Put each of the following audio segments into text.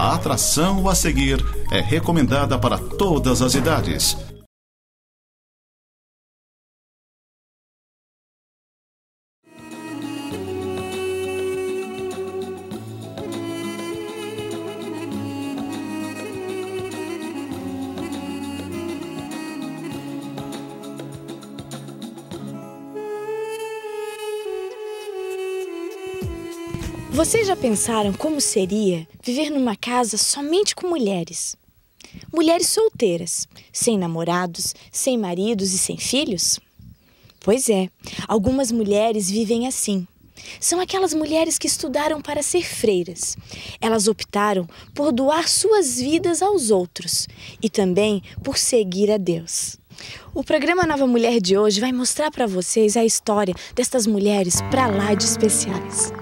A atração a seguir é recomendada para todas as idades. Vocês já pensaram como seria viver numa casa somente com mulheres? Mulheres solteiras, sem namorados, sem maridos e sem filhos? Pois é, algumas mulheres vivem assim. São aquelas mulheres que estudaram para ser freiras. Elas optaram por doar suas vidas aos outros e também por seguir a Deus. O programa Nova Mulher de hoje vai mostrar para vocês a história destas mulheres pra lá de especiais.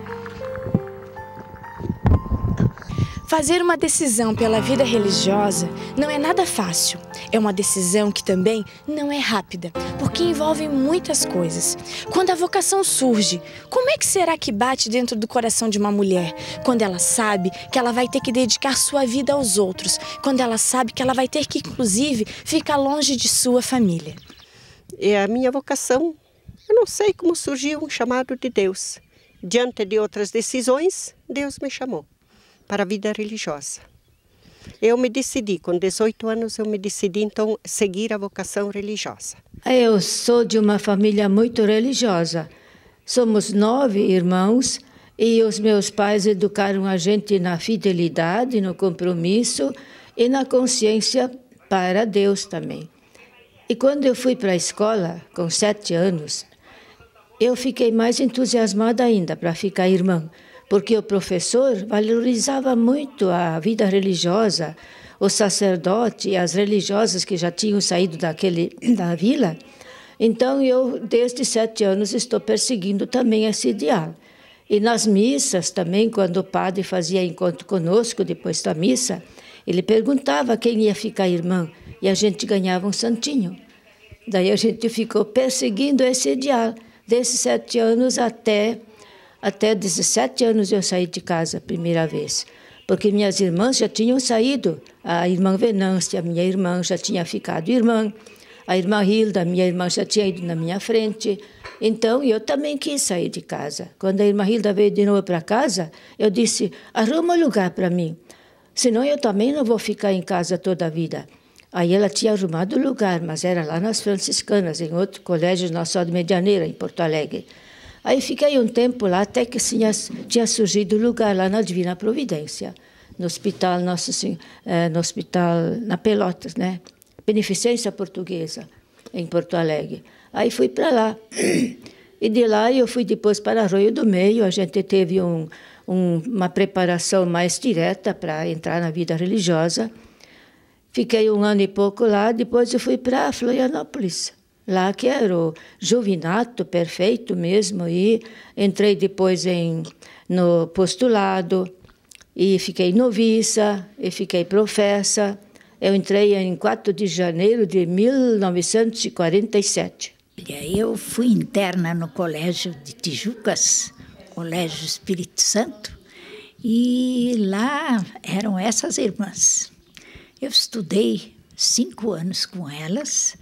Fazer uma decisão pela vida religiosa não é nada fácil. É uma decisão que também não é rápida, porque envolve muitas coisas. Quando a vocação surge, como é que será que bate dentro do coração de uma mulher? Quando ela sabe que ela vai ter que dedicar sua vida aos outros, quando ela sabe que ela vai ter que, inclusive, ficar longe de sua família. É a minha vocação. Eu não sei como surgiu um chamado de Deus. Diante de outras decisões, Deus me chamou para a vida religiosa. Eu me decidi, com 18 anos, então, seguir a vocação religiosa. Eu sou de uma família muito religiosa. Somos 9 irmãos e os meus pais educaram a gente na fidelidade, no compromisso e na consciência para Deus também. E quando eu fui para a escola, com 7 anos, eu fiquei mais entusiasmada ainda para ficar irmã, porque o professor valorizava muito a vida religiosa, o sacerdote e as religiosas que já tinham saído da vila. Então, eu, desde 7 anos, estou perseguindo também esse ideal. E nas missas também, quando o padre fazia encontro conosco, depois da missa, ele perguntava quem ia ficar irmã, e a gente ganhava um santinho. Daí a gente ficou perseguindo esse ideal, desses 7 anos até 17 anos eu saí de casa a primeira vez, porque minhas irmãs já tinham saído. A irmã Venância, minha irmã, já tinha ficado irmã. A irmã Hilda, minha irmã, já tinha ido na minha frente. Então, eu também quis sair de casa. Quando a irmã Hilda veio de novo para casa, eu disse, arruma um lugar para mim, senão eu também não vou ficar em casa toda a vida. Aí ela tinha arrumado o lugar, mas era lá nas Franciscanas, em outro colégio, na Só de Medianeira, em Porto Alegre. Aí fiquei um tempo lá, até que tinha surgido o lugar lá na Divina Providência, no hospital, no hospital na Pelotas, né? Beneficência Portuguesa, em Porto Alegre. Aí fui para lá. E de lá eu fui depois para Arroio do Meio. A gente teve uma preparação mais direta para entrar na vida religiosa. Fiquei 1 ano e pouco lá, depois eu fui para Florianópolis. Lá que era o jovinato perfeito mesmo, e entrei depois no postulado, e fiquei noviça, e fiquei professa. Eu entrei em 4 de janeiro de 1947. Eu fui interna no Colégio de Tijucas, Colégio Espírito Santo, e lá eram essas irmãs. Eu estudei 5 anos com elas,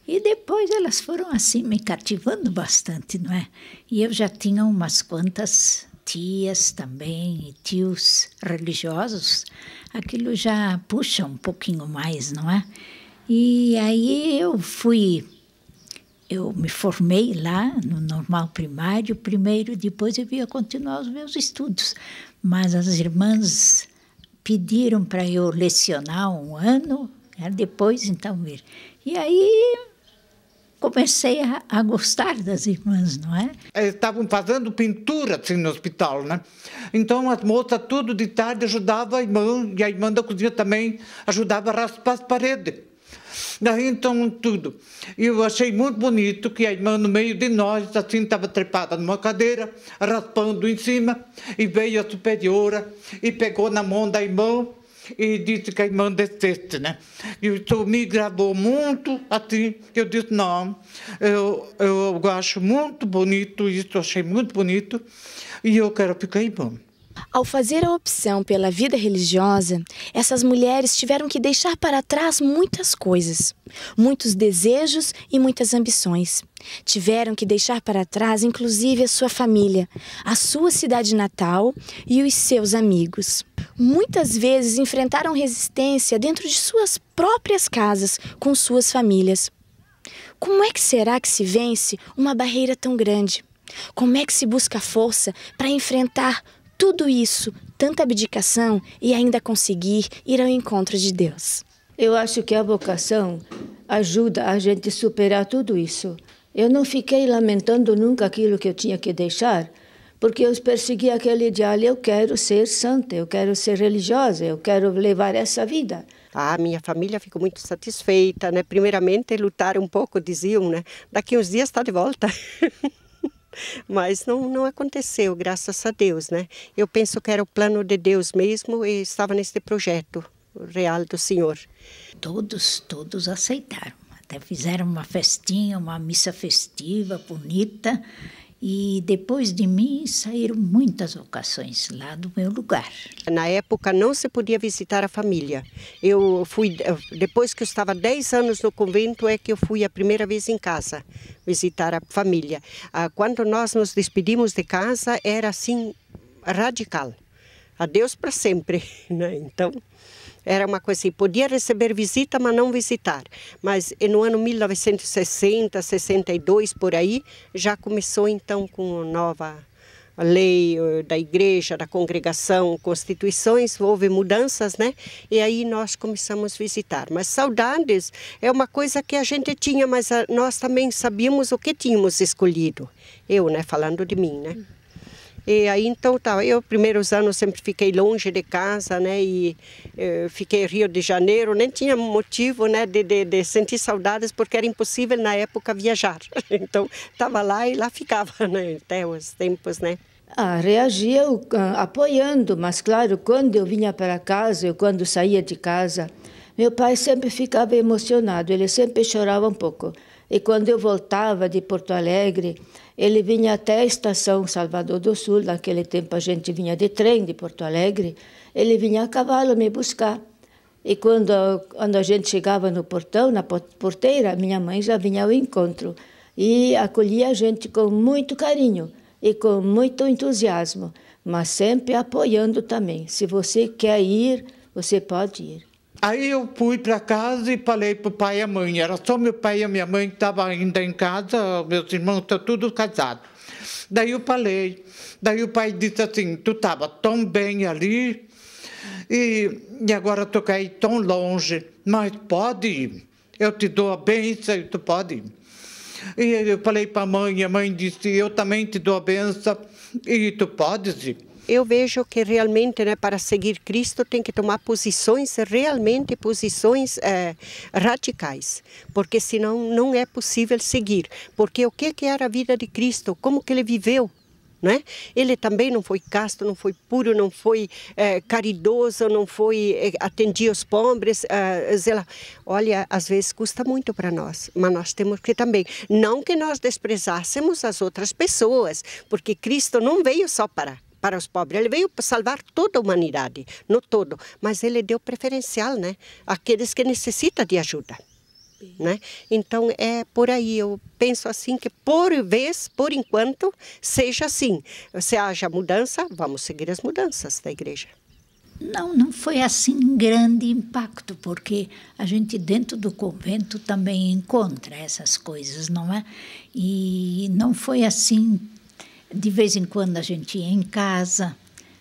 e depois elas foram assim me cativando bastante, não é? E eu já tinha umas quantas tias também, e tios religiosos. Aquilo já puxa um pouquinho mais, não é? E aí eu me formei lá no normal primário primeiro, depois eu ia continuar os meus estudos. Mas as irmãs pediram para eu lecionar 1 ano, depois então vir. E aí comecei a gostar das irmãs, não é? Estavam fazendo pintura assim no hospital, né? Então as moças tudo de tarde ajudava a irmã, e a irmã da cozinha também ajudava a raspar as paredes. Daí então tudo. E eu achei muito bonito que a irmã no meio de nós, assim, estava trepada numa cadeira, raspando em cima, e veio a superiora e pegou na mão da irmã e disse que a irmã descesse, né? E isso me gravou muito, assim, eu disse, não, eu acho muito bonito isso, achei muito bonito, e eu quero ficar irmã. Ao fazer a opção pela vida religiosa, essas mulheres tiveram que deixar para trás muitas coisas, muitos desejos e muitas ambições. Tiveram que deixar para trás, inclusive, a sua família, a sua cidade natal e os seus amigos. Muitas vezes enfrentaram resistência dentro de suas próprias casas, com suas famílias. Como é que será que se vence uma barreira tão grande? Como é que se busca força para enfrentar tudo isso, tanta abdicação e ainda conseguir ir ao encontro de Deus? Eu acho que a vocação ajuda a gente a superar tudo isso. Eu não fiquei lamentando nunca aquilo que eu tinha que deixar, porque eu persegui aquele ideal. Eu quero ser santa, eu quero ser religiosa, eu quero levar essa vida. A minha família ficou muito satisfeita, né? Primeiramente, lutar um pouco, diziam, né? Daqui uns dias está de volta. Mas não aconteceu, graças a Deus, né? Eu penso que era o plano de Deus mesmo e estava nesse projeto real do Senhor. Todos aceitaram. Até fizeram uma festinha, uma missa festiva, bonita. E depois de mim saíram muitas vocações lá do meu lugar. Na época não se podia visitar a família. Eu fui, depois que eu estava 10 anos no convento, é que eu fui a primeira vez em casa visitar a família. Quando nós nos despedimos de casa, era assim, radical. Adeus para sempre, né? Então, era uma coisa assim, podia receber visita, mas não visitar. Mas no ano 1960, 62, por aí, já começou então com a nova lei da igreja, da congregação, constituições, houve mudanças, né? E aí nós começamos a visitar. Mas saudades é uma coisa que a gente tinha, mas nós também sabíamos o que tínhamos escolhido. Eu, né? Falando de mim, né? E aí, então, tá, eu, primeiros anos, sempre fiquei longe de casa, né, e fiquei em Rio de Janeiro, nem tinha motivo, né, de sentir saudades, porque era impossível, na época, viajar. Então, estava lá e lá ficava, né, até os tempos, né. Reagia apoiando, mas, claro, quando eu vinha para casa, eu quando saía de casa, meu pai sempre ficava emocionado, ele sempre chorava um pouco. E quando eu voltava de Porto Alegre, ele vinha até a estação Salvador do Sul, naquele tempo a gente vinha de trem de Porto Alegre, ele vinha a cavalo me buscar. E quando a gente chegava no portão, na porteira, minha mãe já vinha ao encontro e acolhia a gente com muito carinho e com muito entusiasmo, mas sempre apoiando também. Se você quer ir, você pode ir. Aí eu fui para casa e falei para o pai e a mãe. Era só meu pai e a minha mãe que estavam ainda em casa, meus irmãos estão todos casados. Daí eu falei. Daí o pai disse assim, tu estava tão bem ali e agora tu quer ir tão longe, mas pode ir. Eu te dou a bênção e tu pode ir. E eu falei para a mãe disse, eu também te dou a bênção e tu podes ir. Eu vejo que realmente, né, para seguir Cristo tem que tomar posições, realmente posições radicais, porque senão não é possível seguir. Porque o que era a vida de Cristo? Como que ele viveu? Né? Ele também não foi casto, não foi puro, não foi caridoso, não foi atendia os pobres. Olha, às vezes custa muito para nós, mas nós temos que também, não que nós desprezássemos as outras pessoas, porque Cristo não veio só para os pobres, ele veio para salvar toda a humanidade, não todo, mas ele deu preferencial, né, àqueles que necessitam de ajuda. Né? Então é por aí, eu penso assim que por enquanto seja assim. Se haja mudança, vamos seguir as mudanças da igreja. Não foi assim grande impacto, porque a gente dentro do convento também encontra essas coisas, não é? E não foi assim, de vez em quando a gente ia em casa,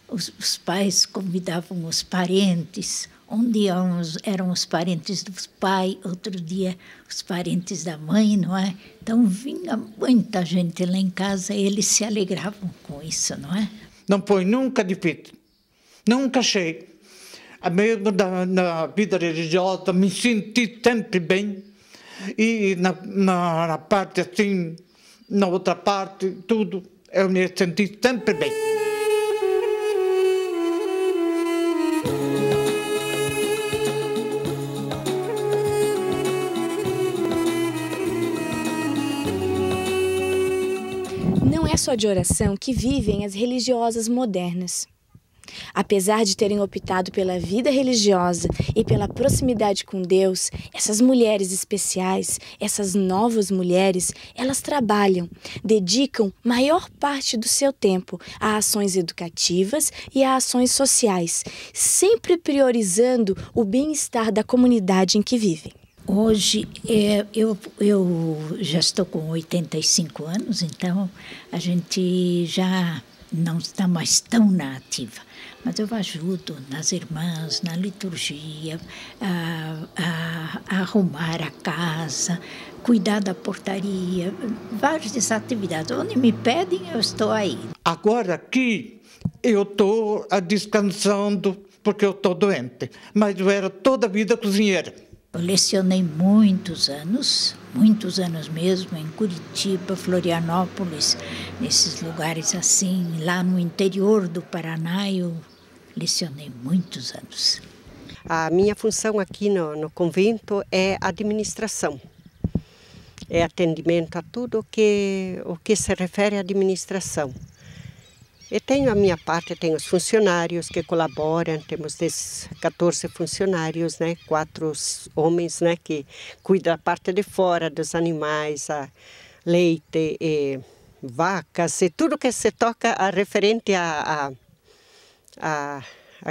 os pais convidavam os parentes. Um dia eram os parentes do pai, outro dia os parentes da mãe, não é? Então vinha muita gente lá em casa e eles se alegravam com isso, não é? Não foi nunca difícil, nunca achei. Mesmo na vida religiosa me senti sempre bem. E na parte assim, na outra parte, tudo, eu me senti sempre bem. Não é só de oração que vivem as religiosas modernas. Apesar de terem optado pela vida religiosa e pela proximidade com Deus, essas mulheres especiais, essas novas mulheres, elas trabalham, dedicam maior parte do seu tempo a ações educativas e a ações sociais, sempre priorizando o bem-estar da comunidade em que vivem. Hoje eu já estou com 85 anos, então a gente já não está mais tão na ativa. Mas eu ajudo nas irmãs, na liturgia, a arrumar a casa, cuidar da portaria, várias atividades. Onde me pedem, eu estou aí. Agora aqui eu estou descansando porque eu estou doente, mas eu era toda a vida cozinheira. Eu lecionei muitos anos mesmo, em Curitiba, Florianópolis, nesses lugares assim, lá no interior do Paraná, eu lecionei muitos anos. A minha função aqui no convento é administração. É atendimento a tudo o que se refere à administração. E tenho a minha parte, tenho os funcionários que colaboram, temos 14 funcionários, né, 4 homens, né, que cuidam da parte de fora dos animais, a leite, e vacas, e tudo que se toca referente à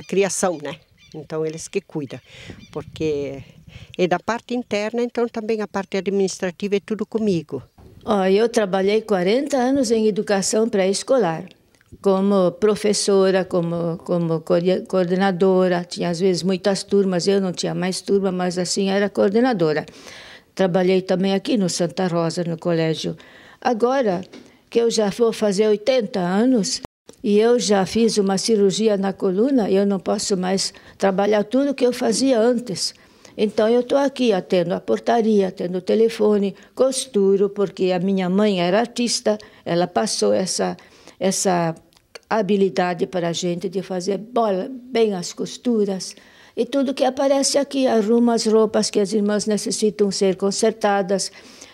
criação, né? Então eles que cuidam, porque é da parte interna, então também a parte administrativa é tudo comigo. Eu trabalhei 40 anos em educação pré-escolar. Como professora, como coordenadora, tinha às vezes muitas turmas, eu não tinha mais turma, mas assim era coordenadora. Trabalhei também aqui no Santa Rosa, no colégio. Agora que eu já vou fazer 80 anos e eu já fiz uma cirurgia na coluna, eu não posso mais trabalhar tudo que eu fazia antes. Então eu estou aqui atendo a portaria, atendo o telefone, costuro, porque a minha mãe era artista, ela passou essa habilidade para a gente de fazer bem as costuras. E tudo que aparece aqui, arruma as roupas que as irmãs necessitam ser consertadas,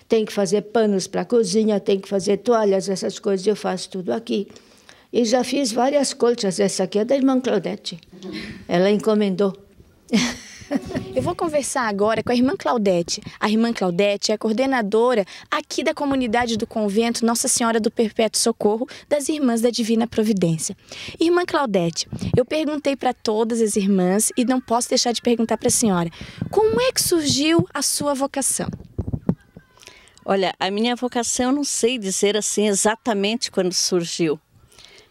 tem que fazer panos para a cozinha, tem que fazer toalhas, essas coisas, eu faço tudo aqui. E já fiz várias colchas, essa aqui é da irmã Claudete, ela encomendou. Eu vou conversar agora com a irmã Claudete. A irmã Claudete é a coordenadora aqui da comunidade do convento Nossa Senhora do Perpétuo Socorro das Irmãs da Divina Providência. Irmã Claudete, eu perguntei para todas as irmãs e não posso deixar de perguntar para a senhora, como é que surgiu a sua vocação? Olha, a minha vocação eu não sei dizer assim exatamente quando surgiu.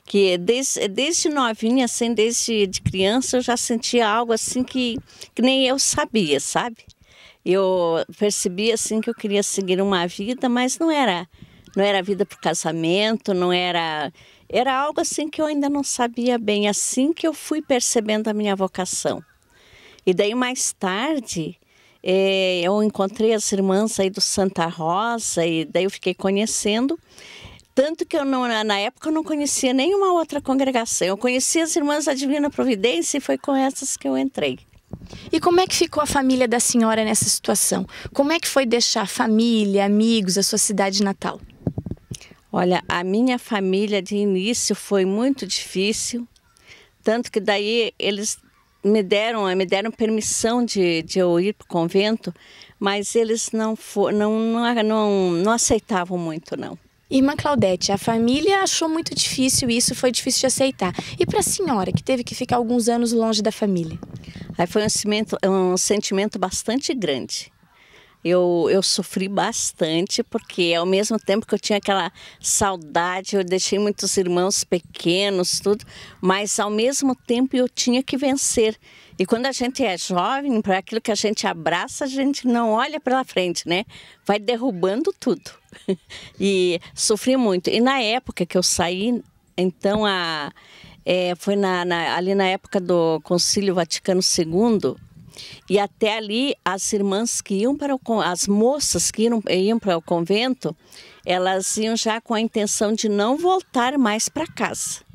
Que desde novinha, assim, desde de criança, eu já sentia algo assim que nem eu sabia, sabe? Eu percebia assim que eu queria seguir uma vida, mas não era vida para o casamento, era algo assim que eu ainda não sabia bem, assim que eu fui percebendo a minha vocação. E daí mais tarde, eu encontrei as irmãs aí do Santa Rosa e daí eu fiquei conhecendo. Tanto que na época eu não conhecia nenhuma outra congregação. Eu conhecia as Irmãs da Divina Providência e foi com essas que eu entrei. E como é que ficou a família da senhora nessa situação? Como é que foi deixar família, amigos, a sua cidade natal? Olha, a minha família de início foi muito difícil. Tanto que daí eles me deram permissão de eu ir para o convento, mas eles não aceitavam muito, não. Irmã Claudete, a família achou muito difícil e isso foi difícil de aceitar. E para a senhora, que teve que ficar alguns anos longe da família? Aí foi um sentimento bastante grande. Eu sofri bastante, porque ao mesmo tempo que eu tinha aquela saudade, eu deixei muitos irmãos pequenos, tudo, mas ao mesmo tempo eu tinha que vencer. E quando a gente é jovem, para aquilo que a gente abraça, a gente não olha pela frente, né? Vai derrubando tudo. E sofri muito. E na época que eu saí, então, foi ali na época do Concílio Vaticano II, e até ali as irmãs que iam as moças que iam para o convento, elas iam já com a intenção de não voltar mais para casa.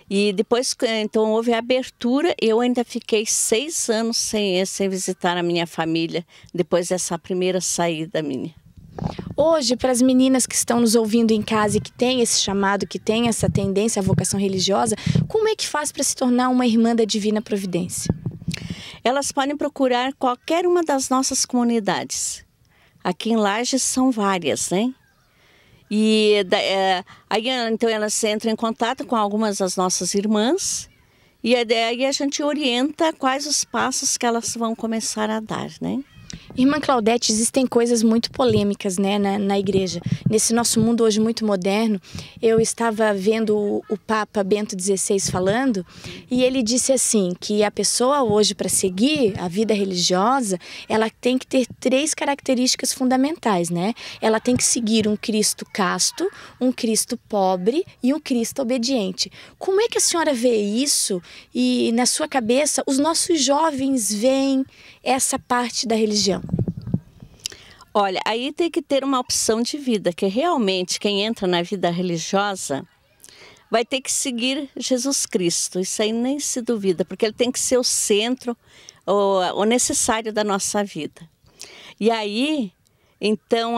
E depois, então, houve a abertura, eu ainda fiquei 6 anos sem visitar a minha família, depois dessa primeira saída minha. Hoje, para as meninas que estão nos ouvindo em casa e que têm esse chamado, que têm essa tendência à vocação religiosa, como é que faz para se tornar uma irmã da Divina Providência? Elas podem procurar qualquer uma das nossas comunidades. Aqui em Lages são várias, né? E aí então elas entram em contato com algumas das nossas irmãs e aí a gente orienta quais os passos que elas vão começar a dar, né? Irmã Claudete, existem coisas muito polêmicas, né, na igreja. Nesse nosso mundo hoje muito moderno, eu estava vendo o Papa Bento XVI falando e ele disse assim, que a pessoa hoje, para seguir a vida religiosa, ela tem que ter 3 características fundamentais, né? Ela tem que seguir um Cristo casto, um Cristo pobre e um Cristo obediente. Como é que a senhora vê isso e, na sua cabeça, os nossos jovens veem essa parte da religião? Olha, aí tem que ter uma opção de vida, que realmente quem entra na vida religiosa vai ter que seguir Jesus Cristo. Isso aí nem se duvida, porque ele tem que ser o centro, o necessário da nossa vida. E aí, então,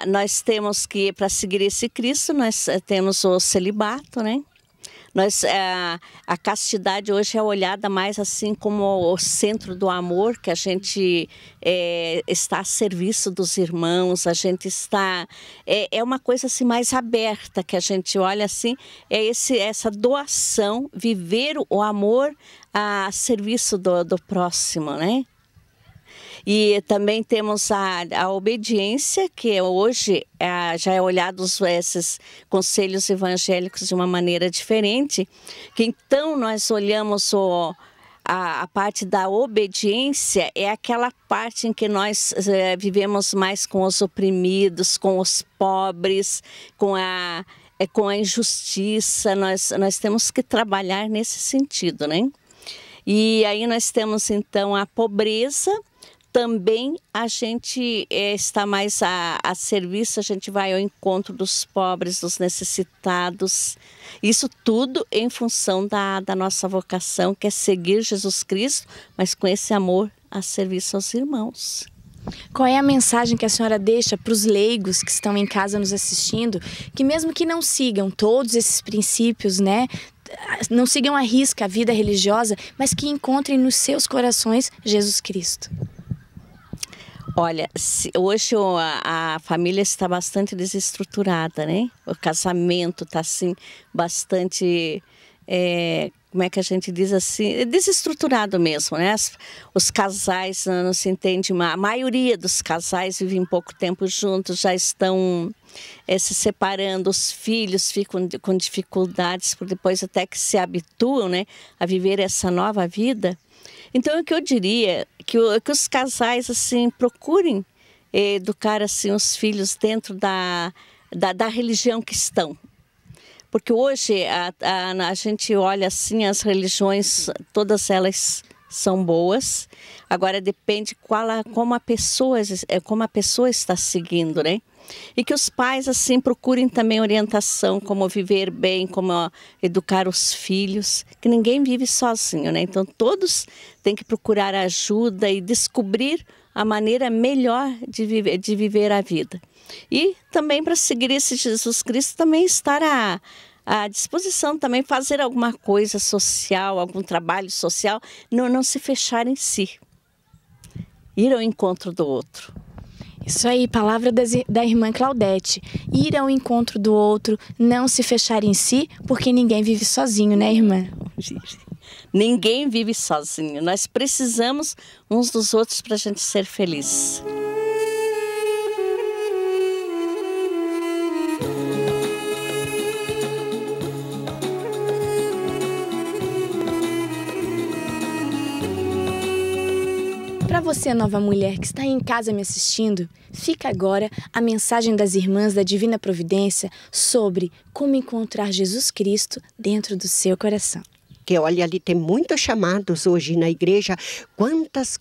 nós temos que, para seguir esse Cristo, nós temos o celibato, né? A castidade hoje é olhada mais assim como o centro do amor, que a gente está a serviço dos irmãos, a gente está... É uma coisa assim mais aberta, que a gente olha assim, essa doação, viver o amor a serviço do próximo, né? E também temos a obediência, que hoje já é olhado esses conselhos evangélicos de uma maneira diferente, que então nós olhamos a parte da obediência, é aquela parte em que nós vivemos mais com os oprimidos, com os pobres, com a injustiça. Nós temos que trabalhar nesse sentido, né? E aí nós temos então a pobreza. Também a gente está mais a serviço, a gente vai ao encontro dos pobres, dos necessitados. Isso tudo em função da nossa vocação, que é seguir Jesus Cristo, mas com esse amor a serviço aos irmãos. Qual é a mensagem que a senhora deixa para os leigos que estão em casa nos assistindo, que mesmo que não sigam todos esses princípios, né? Não sigam à risca a vida religiosa, mas que encontrem nos seus corações Jesus Cristo? Olha, hoje a família está bastante desestruturada, né? O casamento está assim bastante, como é que a gente diz assim, desestruturado mesmo, né? Os casais não se entendem, a maioria dos casais vivem pouco tempo juntos, já estão se separando, os filhos ficam com dificuldades, por depois até que se habituam, né, a viver essa nova vida. Então, o que eu diria que os casais assim procurem educar assim os filhos dentro da religião que estão. Porque hoje a gente olha assim, as religiões, todas elas são boas. Agora depende como a pessoa está seguindo, né? E que os pais assim procurem também orientação, como viver bem, como educar os filhos, que ninguém vive sozinho, né? Então todos têm que procurar ajuda e descobrir a maneira melhor de viver a vida. E também para seguir esse Jesus Cristo também estar à disposição, também fazer alguma coisa social, algum trabalho social, não se fechar em si, ir ao encontro do outro. Isso aí, palavra da irmã Claudete. Ir ao encontro do outro, não se fechar em si, porque ninguém vive sozinho, né, irmã? Ninguém vive sozinho. Nós precisamos uns dos outros para a gente ser feliz. Para você, nova mulher que está aí em casa me assistindo, fica agora a mensagem das irmãs da Divina Providência sobre como encontrar Jesus Cristo dentro do seu coração. Porque, olha, ali tem muitos chamados hoje na igreja. Quantas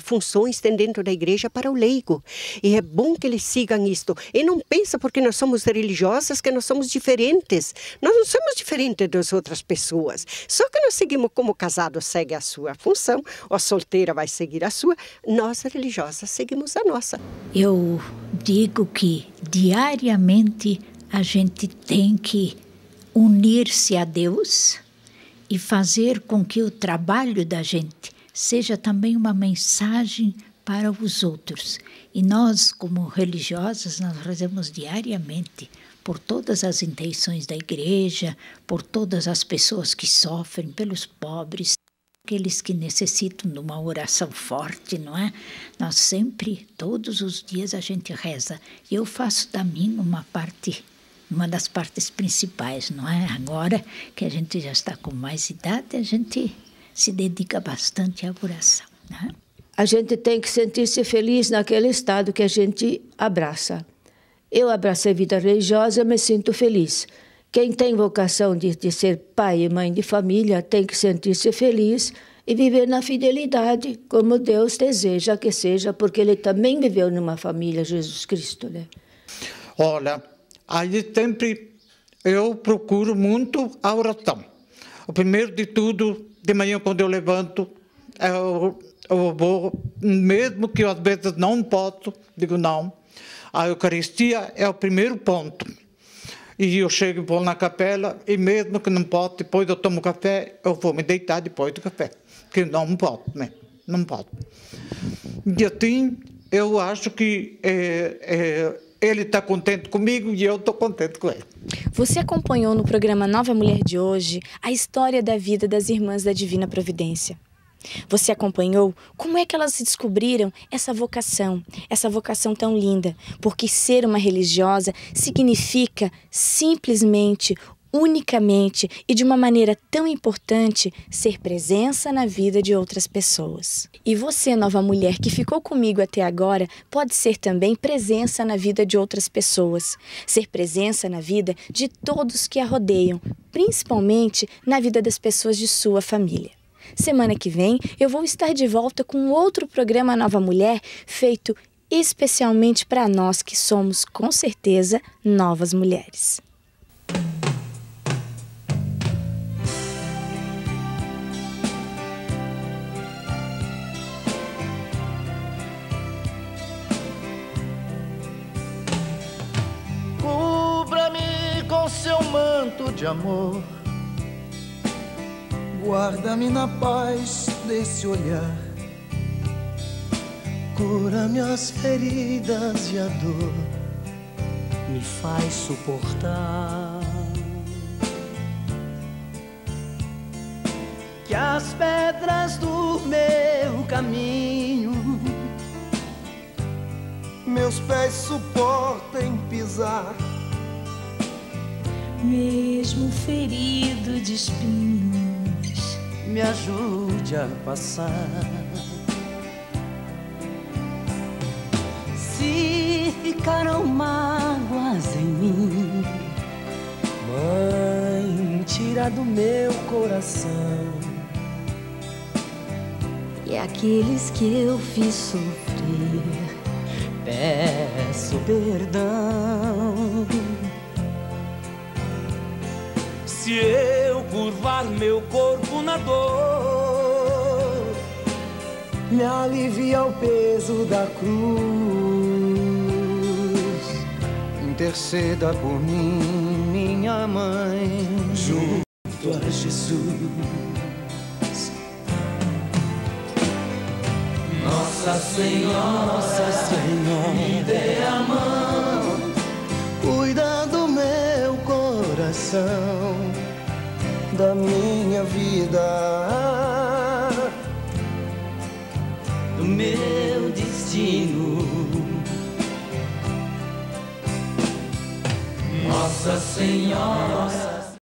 funções tem dentro da igreja para o leigo. E é bom que eles sigam isto. E não pensa porque nós somos religiosas que nós somos diferentes. Nós não somos diferentes das outras pessoas. Só que nós seguimos como casado segue a sua função, a solteira vai seguir a sua, nós religiosas seguimos a nossa. Eu digo que diariamente a gente tem que unir-se a Deus e fazer com que o trabalho da gente seja também uma mensagem para os outros. E nós, como religiosas, nós rezamos diariamente por todas as intenções da igreja, por todas as pessoas que sofrem, pelos pobres, aqueles que necessitam de uma oração forte, não é? Nós sempre, todos os dias, a gente reza. Eu faço da minha uma das partes principais, não é? Agora que a gente já está com mais idade, a gente se dedica bastante à oração, não é? A gente tem que sentir-se feliz naquele estado que a gente abraça. Eu abracei a vida religiosa, me sinto feliz. Quem tem vocação de ser pai e mãe de família tem que sentir-se feliz e viver na fidelidade, como Deus deseja que seja, porque Ele também viveu numa família, Jesus Cristo, né? Olha, aí sempre eu procuro muito a oração. O primeiro de tudo, de manhã quando eu levanto, eu vou, mesmo que eu às vezes não posso, digo não, a Eucaristia é o primeiro ponto. E eu chego e vou na capela, e mesmo que não posso, depois eu tomo café, eu vou me deitar depois do café. Porque não posso, né? Não posso. E assim, eu acho que ele está contente comigo e eu estou contente com ele. Você acompanhou no programa Nova Mulher de hoje a história da vida das Irmãs da Divina Providência. Você acompanhou como é que elas descobriram essa vocação tão linda, porque ser uma religiosa significa simplesmente, unicamente e de uma maneira tão importante ser presença na vida de outras pessoas. E você, nova mulher que ficou comigo até agora, pode ser também presença na vida de outras pessoas, ser presença na vida de todos que a rodeiam, principalmente na vida das pessoas de sua família. Semana que vem eu vou estar de volta com outro programa Nova Mulher feito especialmente para nós que somos, com certeza, novas mulheres. Cubra-me com seu manto de amor, guarda-me na paz desse olhar, cura-me as feridas e a dor me faz suportar. Que as pedras do meu caminho meus pés suportem pisar, mesmo ferido de espinhos, me ajude a passar. Se ficaram mágoas em mim, Mãe, tira do meu coração. e aqueles que eu fiz sofrer, Peço perdão. Se eu curvar meu corpo na dor, me alivia o peso da cruz. Interceda por mim, minha mãe, junto a Jesus. Nossa Senhora, me dê a mão, cuida do meu coração, da minha vida, do meu destino. Nossa Senhora.